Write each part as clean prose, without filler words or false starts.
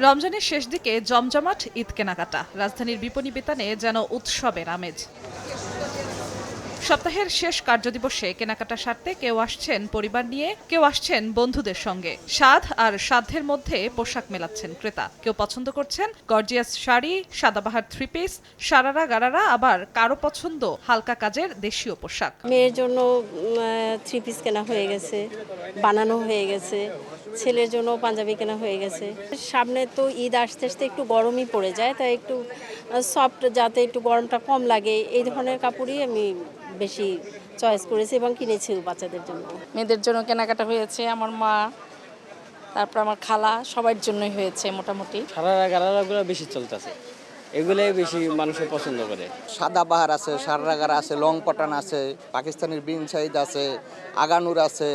রমজানের শেষ দিকে জমজমাট ঈদ কেনাকাটা, রাজধানীর বিপণী বিতানে যেন উৎসবের আমেজ। সপ্তাহের শেষ কার্যদিবসে কেনাকাটা সারতে কেউ আসছেন পরিবার নিয়ে, কেউ আসছেন বন্ধুদের সঙ্গে। স্বাদ আর সাধ্যের মধ্যে পোশাক মেলাচ্ছেন ক্রেতা। কেউ পছন্দ করছেন গর্জিয়াস শাড়ি, সাদাবাহার থ্রি পিস, সারারা গারারা, আবার কারো পছন্দ হালকা কাজের দেশীয় পোশাক। মেয়ের জন্য থ্রি পিস কেনা হয়ে গেছে, বানানো হয়ে গেছে। ছেলের জন্য পাঞ্জাবি কেনা হয়ে গেছে। সামনে তো ঈদ আসতে আসতে একটু গরমই পড়ে যায়, তাই একটু সফট, যাতে একটু গরমটা কম লাগে, এই ধরনের কাপড়ই আমি বেশি চয়েস করেছি এবং কিনেছি বাচ্চাদের জন্য। মেয়েদের জন্য কেনাকাটা হয়েছে, আমার মা, তারপর আমার খালা, সবার জন্যই হয়েছে মোটামুটি। সারারা গারারাগুলো বেশি চলতেছে, এগুলোই বেশি মানুষের পছন্দ করে। সাদাবাহার আছে, সাররাগারা আছে, লং পটান আছে, পাকিস্তানের বিন সাইদ আছে, আগানুর আছে,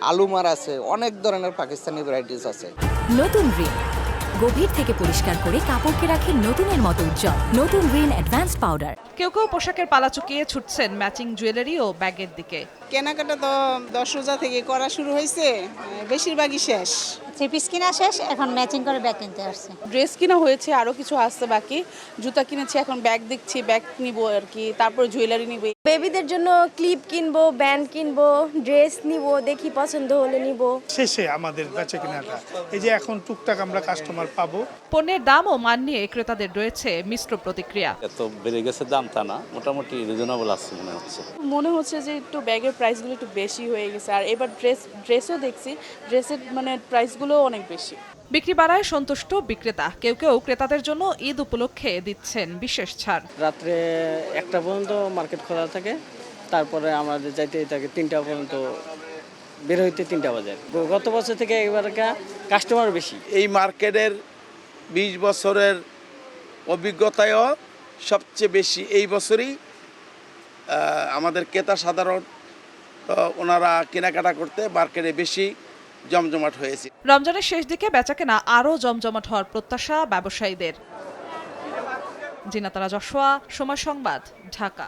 আলুমার আছে, অনেক ধরনের পাকিস্তানি ভ্যারাইটিস আছে। নতুন রিন গভীর থেকে পরিষ্কার করে কাপড়কে রাখে নতুনের মতো উজ্জ্বল। নতুন রিন অ্যাডভান্সড পাউডার। কেউ কেউ পোশাকের পালা চুকিয়ে ছুটছেন ম্যাচিং জুয়েলারি ও ব্যাগের দিকে। কেনাকাটা তো 10 রোজা থেকে করা শুরু হয়েছে, বেশিরভাগই শেষ। থ্রি পিস কিনা শেষ, এখন ম্যাচিং করে ব্যাগ কিনতে আসছে। ড্রেস কিনা হয়েছে, আরো কিছু আসছে বাকি। জুতা কিনেছি, এখন ব্যাগ দেখছি, ব্যাগ নিবো আর কি, তারপর জুয়েলারি নিব। বেবিদের জন্য ক্লিপ কিনবো, ব্যান্ড কিনবো, ড্রেস নিবো, দেখি পছন্দ হলে নিব। শেষে আমাদের বেচা কেনাটা, এই যে এখন টুকটাক আমরা কাস্টমার পাবো। পণ্যের দাম ও মান নিয়ে ক্রেতাদের রয়েছে মিশ্র প্রতিক্রিয়া। এত বেড়ে গেছে দাম তা না, মোটামুটি রিজনেবল আছে মনে হচ্ছে। মনে হচ্ছে যে একটু ব্যাগের প্রাইসগুলো একটু বেশি হয়ে গেছে, আর এবার ড্রেসও দেখছি, ড্রেসের মানে প্রাইসগুলো অনেক বেশি। বিক্রি বাড়ায় সন্তুষ্ট বিক্রেতা। কেউ কেউ ক্রেতাদের জন্য ঈদ উপলক্ষে দিচ্ছেন বিশেষ ছাড়। রাত্রে 1টা পর্যন্ত মার্কেট খোলা থাকে, তারপরে আমাদের যাইতে থাকে 3টা পর্যন্ত, বের হইতে 3টা বাজে। গত বছর থেকে এবারকার কাস্টমার বেশি। এই মার্কেটের 20 বছরের অভিজ্ঞতায়ও সবচেয়ে বেশি এই বছরই আমাদের ক্রেতা সাধারণ ওনারা কেনাকাটা করতে মার্কেটে বেশি জমজমাট হয়েছে। রমজানের শেষ দিকে বেচাকেনা আরও জমজমাট হওয়ার প্রত্যাশা ব্যবসায়ীদের। জিনাতারা যশোয়া, সময় সংবাদ, ঢাকা।